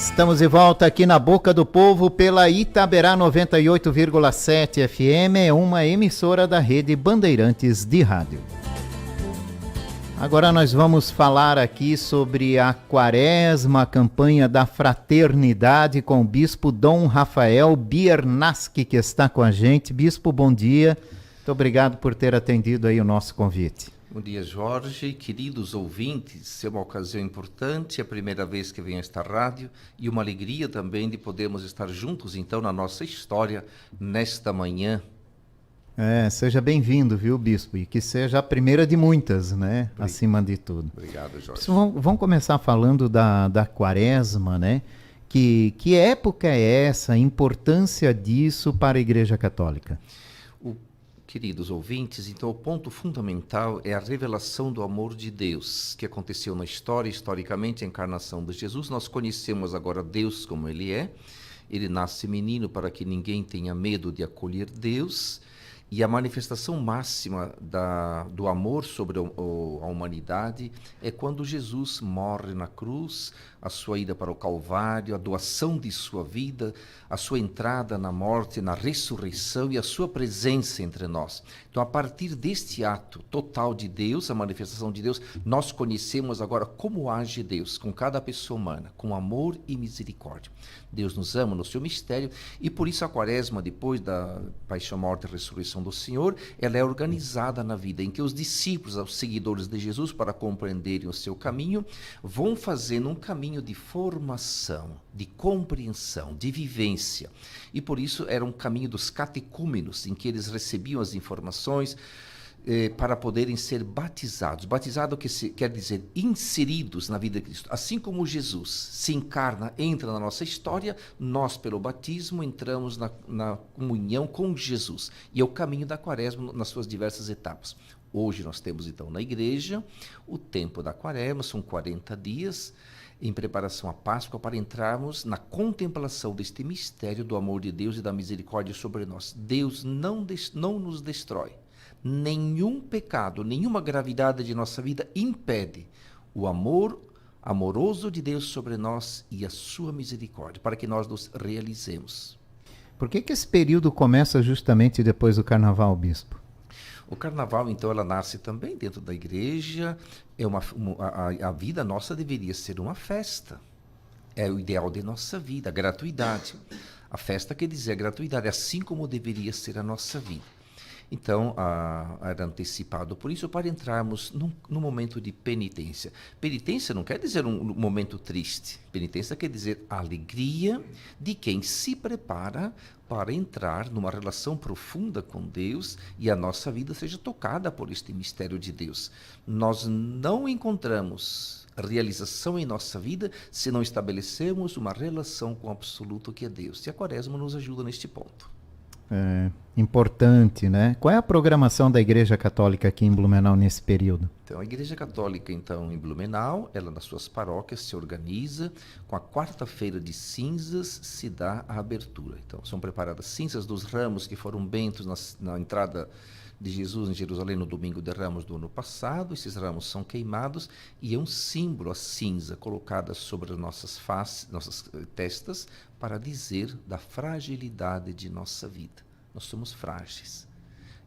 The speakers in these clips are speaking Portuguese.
Estamos de volta aqui na Boca do Povo pela Itaberá 98,7 FM, uma emissora da rede Bandeirantes de Rádio. Agora nós vamos falar aqui sobre a Quaresma, a campanha da fraternidade com o Bispo Dom Rafael Biernacki, que está com a gente. Bispo, bom dia. Muito obrigado por ter atendido aí o nosso convite. Bom dia, Jorge. Queridos ouvintes, é uma ocasião importante, é a primeira vez que venho a esta rádio e uma alegria também de podermos estar juntos, então, na nossa história, nesta manhã. Seja bem-vindo, viu, Bispo? E que seja a primeira de muitas, né? Acima de tudo. Obrigado, Jorge. Vamos começar falando da Quaresma, né? Que época é essa? A importância disso para a Igreja Católica? Queridos ouvintes, então o ponto fundamental é a revelação do amor de Deus, que aconteceu na história, historicamente, a encarnação de Jesus. Nós conhecemos agora Deus como Ele é. Ele nasce menino para que ninguém tenha medo de acolher Deus. E a manifestação máxima do amor sobre a humanidade é quando Jesus morre na cruz, a sua ida para o Calvário, a doação de sua vida, a sua entrada na morte, na ressurreição e a sua presença entre nós. Então, a partir deste ato total de Deus, a manifestação de Deus, nós conhecemos agora como age Deus com cada pessoa humana, com amor e misericórdia. Deus nos ama no seu mistério e por isso a Quaresma, depois da paixão, morte e ressurreição do Senhor, ela é organizada na vida em que os discípulos, os seguidores de Jesus, para compreenderem o seu caminho, vão fazendo um caminho de formação, de compreensão, de vivência. E por isso era um caminho dos catecúmenos, em que eles recebiam as informações para poderem ser batizados. Batizado quer dizer inseridos na vida de Cristo. Assim como Jesus se encarna, entra na nossa história, nós pelo batismo entramos na comunhão com Jesus. E é o caminho da Quaresma nas suas diversas etapas. Hoje nós temos então na igreja o tempo da Quaresma, são 40 dias, em preparação à Páscoa, para entrarmos na contemplação deste mistério do amor de Deus e da misericórdia sobre nós. Deus não nos destrói. Nenhum pecado, nenhuma gravidade de nossa vida impede o amor amoroso de Deus sobre nós e a sua misericórdia, para que nós nos realizemos. Por que esse período começa justamente depois do Carnaval, Bispo? O Carnaval, então, ela nasce também dentro da igreja. A vida nossa deveria ser uma festa. É o ideal de nossa vida, a gratuidade. A festa quer dizer a gratuidade, assim como deveria ser a nossa vida. Então, era antecipado por isso, para entrarmos num momento de penitência. Penitência não quer dizer um momento triste. Penitência quer dizer a alegria de quem se prepara para entrar numa relação profunda com Deus e a nossa vida seja tocada por este mistério de Deus. Nós não encontramos realização em nossa vida se não estabelecemos uma relação com o absoluto que é Deus. E a Quaresma nos ajuda neste ponto. Importante, né? Qual é a programação da Igreja Católica aqui em Blumenau nesse período? Então, a Igreja Católica, então, em Blumenau, ela nas suas paróquias se organiza, com a quarta-feira de cinzas se dá a abertura. Então, são preparadas cinzas dos ramos que foram bentos na entrada de Jesus em Jerusalém no domingo de Ramos do ano passado. Esses ramos são queimados e é um símbolo, a cinza, colocada sobre as nossas faces, nossas testas, para dizer da fragilidade de nossa vida. Nós somos frágeis.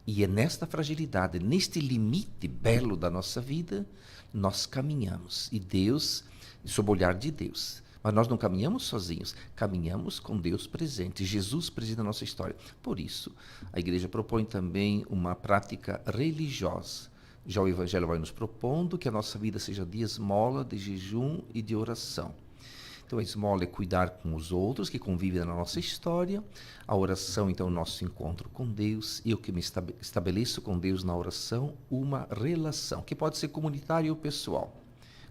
E é nesta fragilidade, neste limite belo da nossa vida, nós caminhamos. E Deus, sob o olhar de Deus. Mas nós não caminhamos sozinhos, caminhamos com Deus presente, Jesus presente na nossa história. Por isso, a Igreja propõe também uma prática religiosa. Já o Evangelho vai nos propondo que a nossa vida seja de esmola, de jejum e de oração. Então, a esmola é cuidar com os outros que convivem na nossa história. A oração, então, é o nosso encontro com Deus. Eu que me estabeleço com Deus na oração, uma relação, que pode ser comunitária ou pessoal.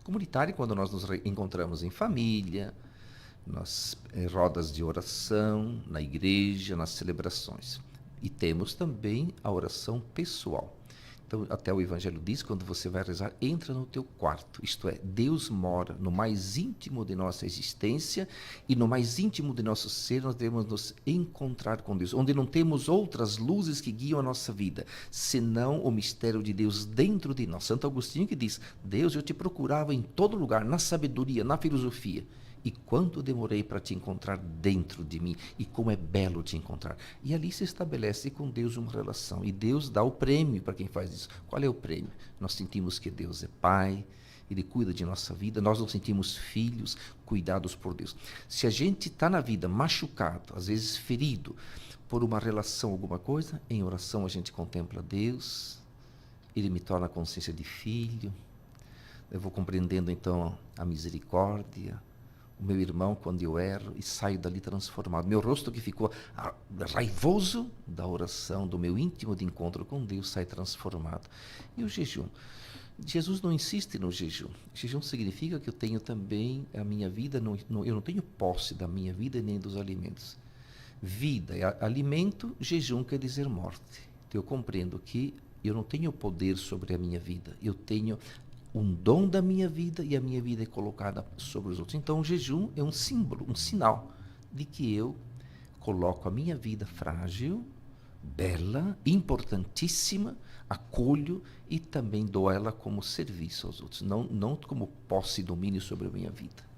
Comunitária quando nós nos encontramos em família, nas rodas de oração, na igreja, nas celebrações. E temos também a oração pessoal. Então, até o Evangelho diz, quando você vai rezar, entra no teu quarto. Isto é, Deus mora no mais íntimo de nossa existência e no mais íntimo de nosso ser nós devemos nos encontrar com Deus, onde não temos outras luzes que guiam a nossa vida, senão o mistério de Deus dentro de nós. Santo Agostinho que diz, Deus, eu te procurava em todo lugar, na sabedoria, na filosofia. E quanto demorei para te encontrar dentro de mim, e como é belo te encontrar. E ali se estabelece com Deus uma relação, e Deus dá o prêmio para quem faz isso. Qual é o prêmio? Nós sentimos que Deus é Pai, Ele cuida de nossa vida, nós nos sentimos filhos, cuidados por Deus. Se a gente está na vida machucado, às vezes ferido, por uma relação, alguma coisa, em oração a gente contempla Deus, Ele me torna a consciência de filho, eu vou compreendendo então a misericórdia, o meu irmão quando eu erro e saio dali transformado. Meu rosto que ficou raivoso da oração, do meu íntimo de encontro com Deus, sai transformado. E o jejum? Jesus não insiste no jejum. Jejum significa que eu tenho também a minha vida, eu não tenho posse da minha vida nem dos alimentos. Vida é alimento, jejum quer dizer morte. Então eu compreendo que eu não tenho poder sobre a minha vida, eu tenho um dom da minha vida e a minha vida é colocada sobre os outros. Então o jejum é um símbolo, um sinal de que eu coloco a minha vida frágil, bela, importantíssima, acolho e também dou ela como serviço aos outros, não como posse e domínio sobre a minha vida.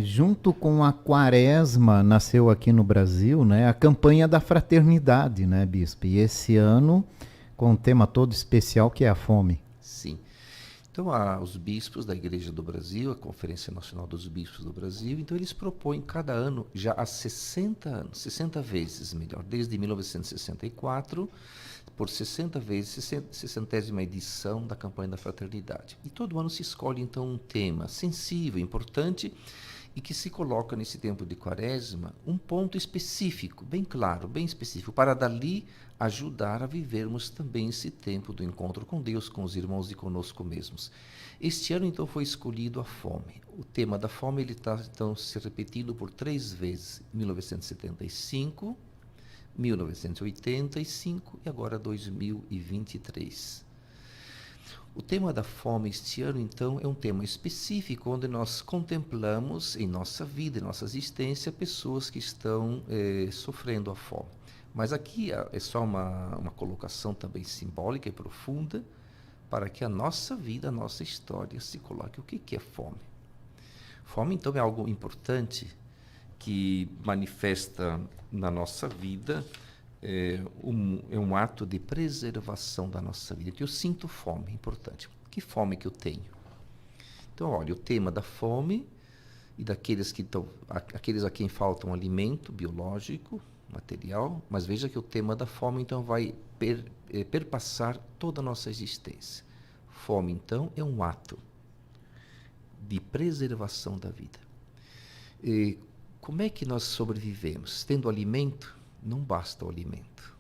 Junto com a Quaresma, nasceu aqui no Brasil, né, a campanha da fraternidade, né, Bispo? E esse ano, com um tema todo especial, que é a fome. Sim. Então, os bispos da Igreja do Brasil, a Conferência Nacional dos Bispos do Brasil, então eles propõem cada ano, já há 60 anos, 60 vezes melhor, desde 1964, por 60 vezes, 60ª edição da campanha da fraternidade. E todo ano se escolhe, então, um tema sensível, importante, e que se coloca nesse tempo de Quaresma um ponto específico, bem claro, bem específico, para dali ajudar a vivermos também esse tempo do encontro com Deus, com os irmãos e conosco mesmos. Este ano, então, foi escolhido a fome. O tema da fome está, então, se repetindo por 3 vezes, 1975, 1985 e agora 2023. O tema da fome este ano, então, é um tema específico, onde nós contemplamos em nossa vida, em nossa existência, pessoas que estão sofrendo a fome. Mas aqui é só uma colocação também simbólica e profunda, para que a nossa vida, a nossa história se coloque. O que é fome? Fome, então, é algo importante que manifesta na nossa vida, é um ato de preservação da nossa vida. Então, eu sinto fome, importante. Que fome que eu tenho? Então, olha, o tema da fome e daqueles aqueles a quem falta um alimento biológico, material, mas veja que o tema da fome, então, vai perpassar toda a nossa existência. Fome, então, é um ato de preservação da vida. E como é que nós sobrevivemos? Tendo alimento, não basta o alimento.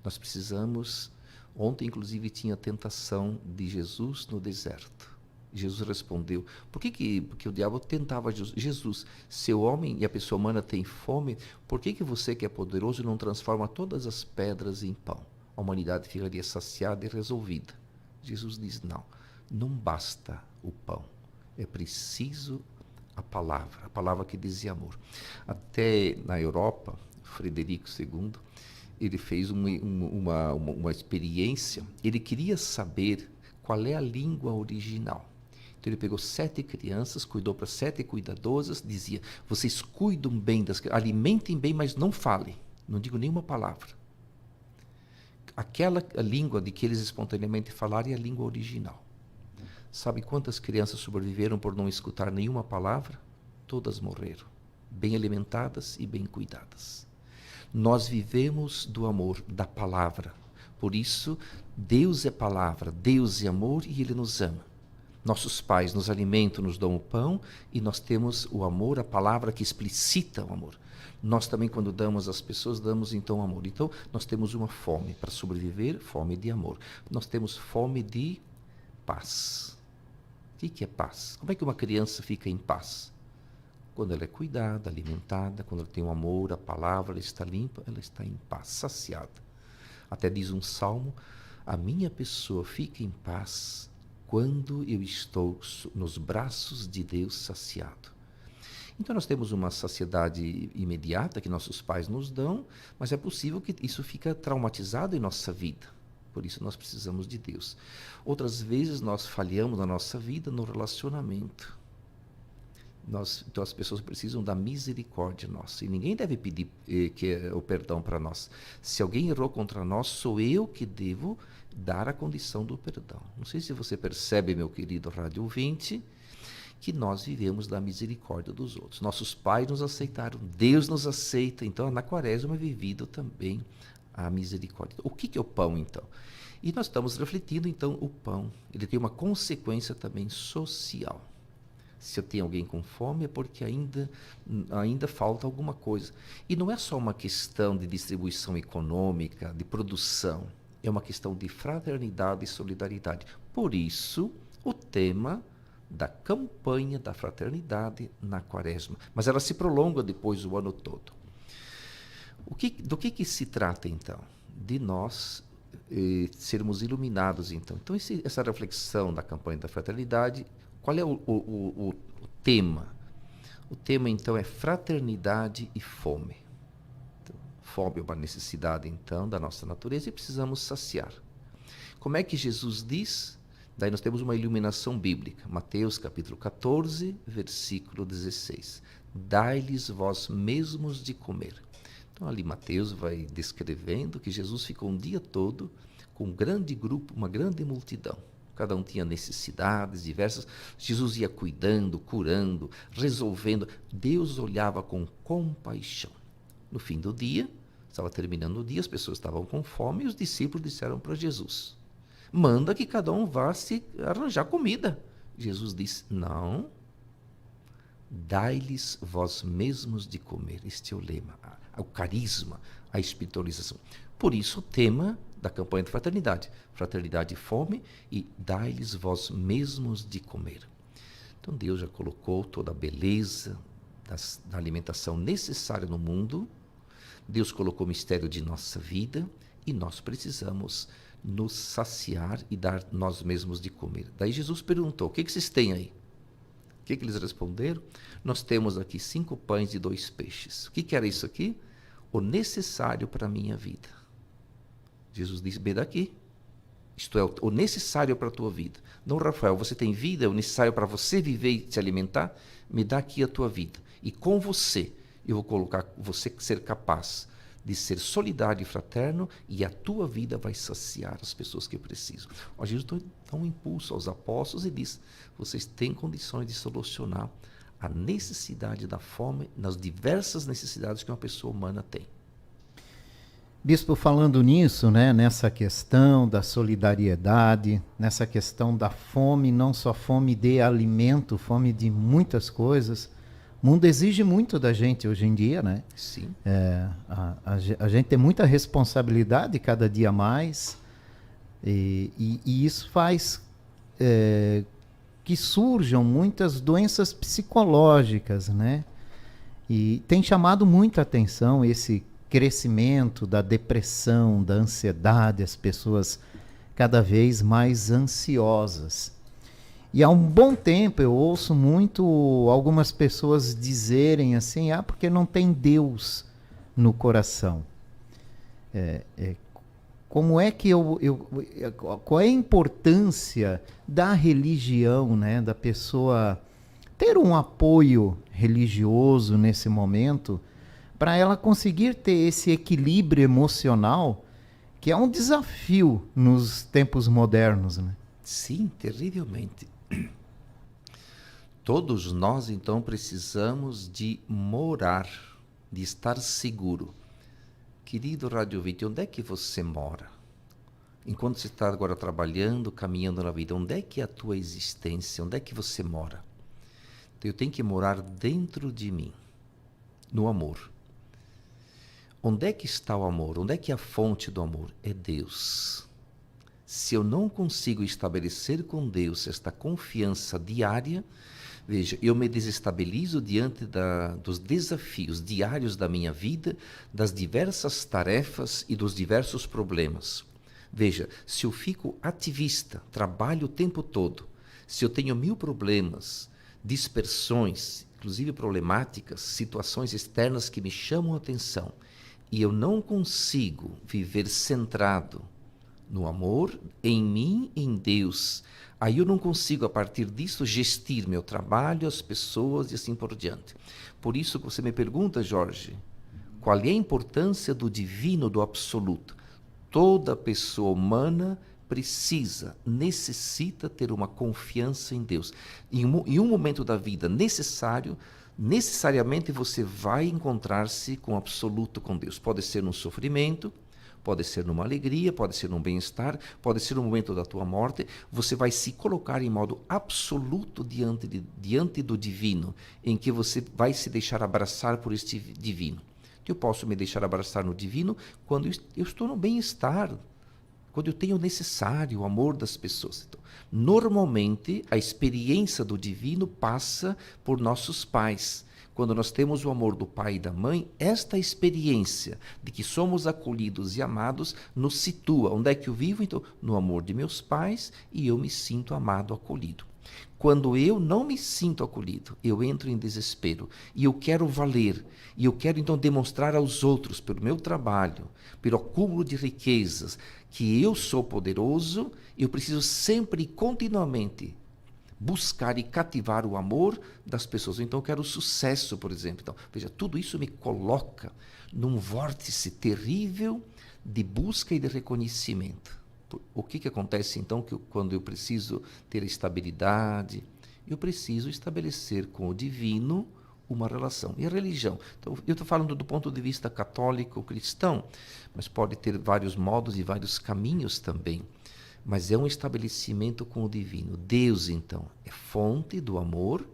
Nós precisamos... Ontem, inclusive, tinha a tentação de Jesus no deserto. Jesus respondeu. Porque o diabo tentava Jesus. Jesus, se o homem e a pessoa humana têm fome, por que você, que é poderoso, não transforma todas as pedras em pão? A humanidade ficaria saciada e resolvida. Jesus diz, não basta o pão. É preciso a palavra que dizia amor. Até na Europa, Frederico II, ele fez uma experiência, ele queria saber qual é a língua original. Então ele pegou 7 crianças, cuidou para 7 cuidadosas, dizia, vocês cuidam bem das crianças, alimentem bem, mas não falem, não digo nenhuma palavra. Aquela língua de que eles espontaneamente falaram é a língua original. Sabe quantas crianças sobreviveram por não escutar nenhuma palavra? Todas morreram, bem alimentadas e bem cuidadas. Nós vivemos do amor, da palavra. Por isso, Deus é palavra, Deus é amor e Ele nos ama. Nossos pais nos alimentam, nos dão o pão e nós temos o amor, a palavra que explicita o amor. Nós também, quando damos às pessoas, damos então amor. Então, nós temos uma fome para sobreviver, fome de amor. Nós temos fome de paz. O que é paz? Como é que uma criança fica em paz? Quando ela é cuidada, alimentada, quando ela tem o amor, a palavra, ela está limpa, ela está em paz, saciada. Até diz um salmo, a minha pessoa fica em paz quando eu estou nos braços de Deus saciado. Então nós temos uma saciedade imediata que nossos pais nos dão, mas é possível que isso fique traumatizado em nossa vida. Por isso nós precisamos de Deus. Outras vezes nós falhamos na nossa vida no relacionamento. Então as pessoas precisam da misericórdia nossa. E ninguém deve pedir o perdão para nós. Se alguém errou contra nós, sou eu que devo dar a condição do perdão. Não sei se você percebe, meu querido rádio ouvinte, que nós vivemos da misericórdia dos outros. Nossos pais nos aceitaram, Deus nos aceita. Então, na quaresma é vivido também a misericórdia. O que é o pão, então? E nós estamos refletindo, então, o pão. Ele tem uma consequência também social. Se eu tenho alguém com fome, é porque ainda falta alguma coisa. E não é só uma questão de distribuição econômica, de produção. É uma questão de fraternidade e solidariedade. Por isso, o tema da campanha da fraternidade na quaresma. Mas ela se prolonga depois o ano todo. Do que se trata, então? De nós sermos iluminados, então. Então, essa reflexão da campanha da fraternidade, qual é o tema? O tema, então, é fraternidade e fome. Então, fome é uma necessidade, então, da nossa natureza e precisamos saciar. Como é que Jesus diz? Daí nós temos uma iluminação bíblica. Mateus capítulo 14, versículo 16. Dai-lhes vós mesmos de comer. Então ali Mateus vai descrevendo que Jesus ficou um dia todo com um grande grupo, uma grande multidão. Cada um tinha necessidades diversas. Jesus ia cuidando, curando, resolvendo. Deus olhava com compaixão. No fim do dia, estava terminando o dia, as pessoas estavam com fome e os discípulos disseram para Jesus: manda que cada um vá se arranjar comida. Jesus disse: não, dai-lhes vós mesmos de comer. Este é o lema, o carisma, a espiritualização. Por isso o tema da campanha de fraternidade. Fraternidade e fome, e dai-lhes vós mesmos de comer. Então Deus já colocou toda a beleza da alimentação necessária no mundo. Deus colocou o mistério de nossa vida e nós precisamos nos saciar e dar nós mesmos de comer. Daí Jesus perguntou: o que vocês têm aí? O que eles responderam? Nós temos aqui 5 pães e 2 peixes. O que era isso aqui? O necessário para a minha vida. Jesus disse: bem daqui. Isto é o necessário para a tua vida. Não, Rafael, você tem vida, é o necessário para você viver e se alimentar? Me dá aqui a tua vida. E com você, eu vou colocar você ser capaz de ser solidário e fraterno, e a tua vida vai saciar as pessoas que precisam. O Jesus dá um impulso aos apóstolos e diz: vocês têm condições de solucionar a necessidade da fome nas diversas necessidades que uma pessoa humana tem. Bispo, falando nisso, né, nessa questão da solidariedade, nessa questão da fome, não só fome de alimento, fome de muitas coisas, o mundo exige muito da gente hoje em dia, né? Sim. A gente tem muita responsabilidade cada dia mais, e isso faz que surjam muitas doenças psicológicas, né? E tem chamado muita atenção esse crescimento da depressão, da ansiedade, as pessoas cada vez mais ansiosas. E há um bom tempo eu ouço muito algumas pessoas dizerem assim: porque não tem Deus no coração. Como é que qual é a importância da religião, né, da pessoa ter um apoio religioso nesse momento, para ela conseguir ter esse equilíbrio emocional, que é um desafio nos tempos modernos, né? Sim, terrivelmente. Todos nós, então, precisamos de morar, de estar seguro. Querido rádio ouvinte, onde é que você mora? Enquanto você está agora trabalhando, caminhando na vida, onde é que é a tua existência? Onde é que você mora? Então, eu tenho que morar dentro de mim, no amor. Onde é que está o amor? Onde é que é a fonte do amor? É Deus. Se eu não consigo estabelecer com Deus esta confiança diária, veja, eu me desestabilizo diante dos desafios diários da minha vida, das diversas tarefas e dos diversos problemas. Veja, se eu fico ativista, trabalho o tempo todo, se eu tenho 1000 problemas, dispersões, inclusive problemáticas, situações externas que me chamam a atenção, e eu não consigo viver centrado no amor, em mim, em Deus. Aí eu não consigo, a partir disso, gestir meu trabalho, as pessoas e assim por diante. Por isso que você me pergunta, Jorge, qual é a importância do divino, do absoluto? Toda pessoa humana precisa, necessita ter uma confiança em Deus. Em um momento da vida necessariamente você vai encontrar-se com o absoluto, com Deus. Pode ser num sofrimento, pode ser numa alegria, pode ser num bem-estar, pode ser no momento da tua morte. Você vai se colocar em modo absoluto diante do divino, em que você vai se deixar abraçar por este divino. Eu posso me deixar abraçar no divino quando eu estou no bem-estar, quando eu tenho o necessário, o amor das pessoas. Então, normalmente, a experiência do divino passa por nossos pais. Quando nós temos o amor do pai e da mãe, esta experiência de que somos acolhidos e amados nos situa. Onde é que eu vivo? Então, no amor de meus pais, e eu me sinto amado, acolhido. Quando eu não me sinto acolhido, eu entro em desespero e eu quero valer, e eu quero então demonstrar aos outros, pelo meu trabalho, pelo acúmulo de riquezas, que eu sou poderoso. Eu preciso sempre e continuamente buscar e cativar o amor das pessoas. Então eu quero sucesso, por exemplo. Então, veja, tudo isso me coloca num vórtice terrível de busca e de reconhecimento. O que acontece então quando eu preciso ter estabilidade? Eu preciso estabelecer com o divino uma relação. E a religião? Então, eu estou falando do ponto de vista católico, cristão, mas pode ter vários modos e vários caminhos também. Mas é um estabelecimento com o divino. Deus, então, é fonte do amor,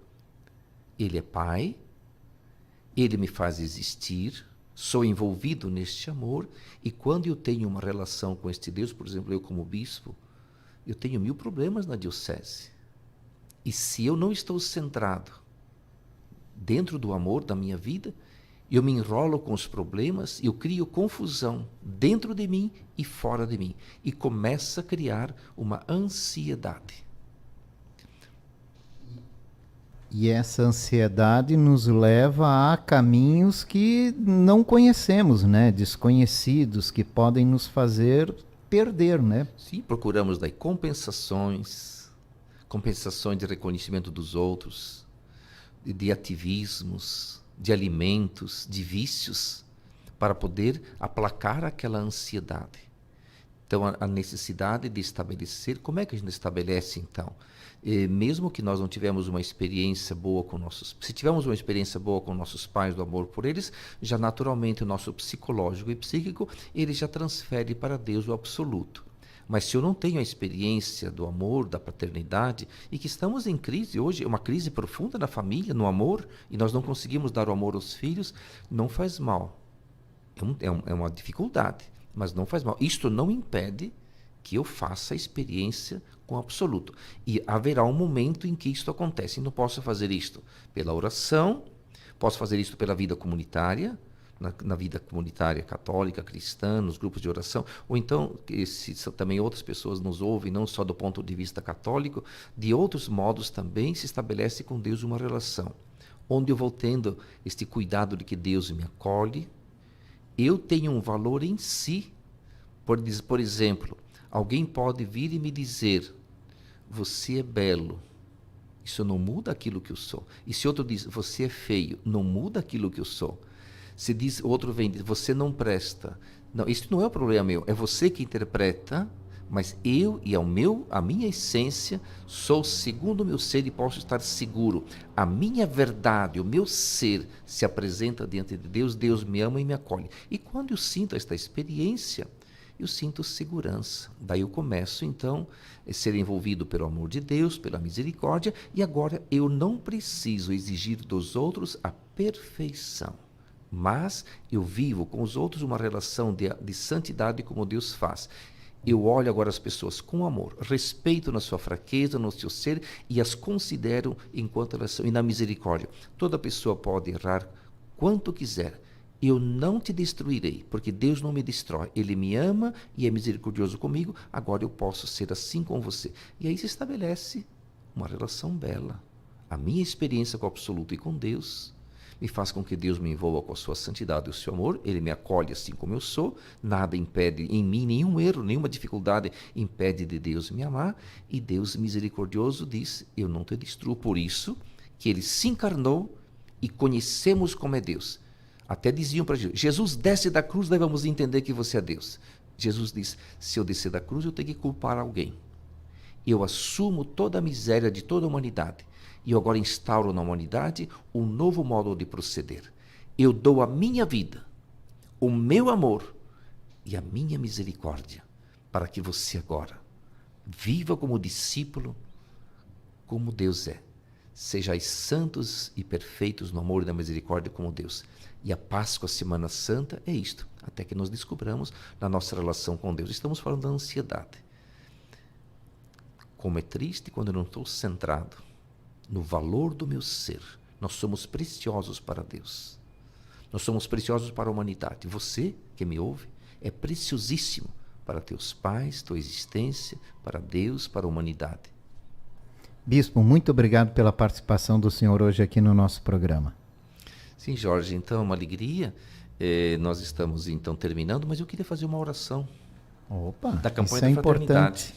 Ele é Pai, Ele me faz existir, sou envolvido neste amor, e quando eu tenho uma relação com este Deus, por exemplo, eu como bispo, eu tenho 1000 problemas na diocese. E se eu não estou centrado dentro do amor da minha vida, eu me enrolo com os problemas, eu crio confusão dentro de mim e fora de mim, e começa a criar uma ansiedade. E essa ansiedade nos leva a caminhos que não conhecemos, né? Desconhecidos, que podem nos fazer perder, né? Sim, procuramos daí compensações de reconhecimento dos outros, de ativismos, de alimentos, de vícios, para poder aplacar aquela ansiedade. Então, a necessidade de estabelecer, como é que a gente estabelece então? Mesmo que nós não tivemos uma experiência boa com se tivermos uma experiência boa com nossos pais, do amor por eles, já naturalmente o nosso psicológico e psíquico, ele já transfere para Deus o absoluto. Mas se eu não tenho a experiência do amor, da paternidade, e que estamos em crise hoje, uma crise profunda na família, no amor, e nós não conseguimos dar o amor aos filhos, não faz mal. É uma dificuldade, mas não faz mal. Isto não impede que eu faça a experiência com o absoluto. E haverá um momento em que isto acontece. Não posso fazer isto pela oração, posso fazer isto pela vida comunitária, na vida comunitária católica, cristã, nos grupos de oração, ou então, se também outras pessoas nos ouvem, não só do ponto de vista católico, de outros modos também se estabelece com Deus uma relação, onde eu vou tendo este cuidado de que Deus me acolhe, eu tenho um valor em si. Por exemplo, alguém pode vir e me dizer, você é belo, isso não muda aquilo que eu sou. E se outro diz, você é feio, não muda aquilo que eu sou. Se diz, outro vem e diz, você não presta. Não, isso não é o problema meu, é você que interpreta, mas eu e a minha essência sou segundo o meu ser e posso estar seguro. A minha verdade, o meu ser se apresenta diante de Deus, Deus me ama e me acolhe. E quando eu sinto esta experiência, eu sinto segurança. Daí eu começo, então, a ser envolvido pelo amor de Deus, pela misericórdia, e agora eu não preciso exigir dos outros a perfeição. Mas eu vivo com os outros uma relação de santidade como Deus faz. Eu olho agora as pessoas com amor, respeito na sua fraqueza, no seu ser, e as considero enquanto elas são. E na misericórdia, toda pessoa pode errar quanto quiser. Eu não te destruirei, porque Deus não me destrói. Ele me ama e é misericordioso comigo, agora eu posso ser assim com você. E aí se estabelece uma relação bela. A minha experiência com o absoluto e com Deus e faz com que Deus me envolva com a sua santidade e o seu amor. Ele me acolhe assim como eu sou, nada impede em mim, nenhum erro, nenhuma dificuldade impede de Deus me amar, e Deus misericordioso diz, eu não te destruo. Por isso que ele se encarnou e conhecemos como é Deus. Até diziam para Jesus, Jesus desce da cruz, daí vamos entender que você é Deus. Jesus diz, se eu descer da cruz eu tenho que culpar alguém. Eu assumo toda a miséria de toda a humanidade. E eu agora instauro na humanidade um novo modo de proceder. Eu dou a minha vida, o meu amor e a minha misericórdia, para que você agora viva como discípulo, como Deus é. Sejais santos e perfeitos no amor e na misericórdia como Deus. E a Páscoa, a Semana Santa, é isto. Até que nós descobramos na nossa relação com Deus. Estamos falando da ansiedade. Como é triste quando eu não estou centrado no valor do meu ser. Nós somos preciosos para Deus. Nós somos preciosos para a humanidade. Você, que me ouve, é preciosíssimo para teus pais, tua existência, para Deus, para a humanidade. Bispo, muito obrigado pela participação do senhor hoje aqui no nosso programa. Sim, Jorge, então, uma alegria. Nós estamos, então, terminando, mas eu queria fazer uma oração. Opa, da campanha isso é da fraternidade. importante.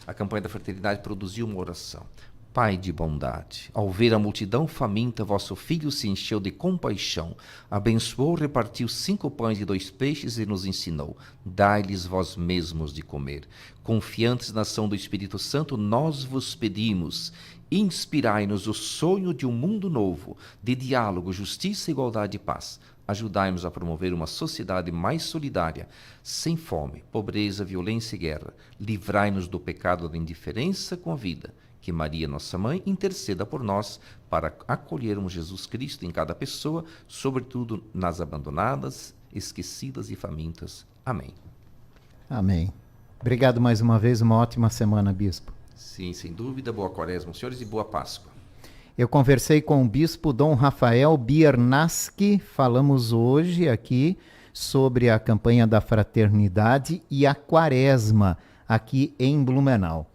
A campanha da fraternidade produziu uma oração. Pai de bondade, ao ver a multidão faminta, vosso Filho se encheu de compaixão, abençoou, repartiu 5 pães e 2 peixes e nos ensinou, dai-lhes vós mesmos de comer. Confiantes na ação do Espírito Santo, nós vos pedimos, inspirai-nos o sonho de um mundo novo, de diálogo, justiça, igualdade e paz. Ajudai-nos a promover uma sociedade mais solidária, sem fome, pobreza, violência e guerra. Livrai-nos do pecado da indiferença com a vida. Que Maria, nossa mãe, interceda por nós para acolhermos Jesus Cristo em cada pessoa, sobretudo nas abandonadas, esquecidas e famintas. Amém. Amém. Obrigado mais uma vez, uma ótima semana, Bispo. Sim, sem dúvida. Boa Quaresma, senhores, e boa Páscoa. Eu conversei com o Bispo Dom Rafael Biernacki. Falamos hoje aqui sobre a campanha da fraternidade e a Quaresma aqui em Blumenau.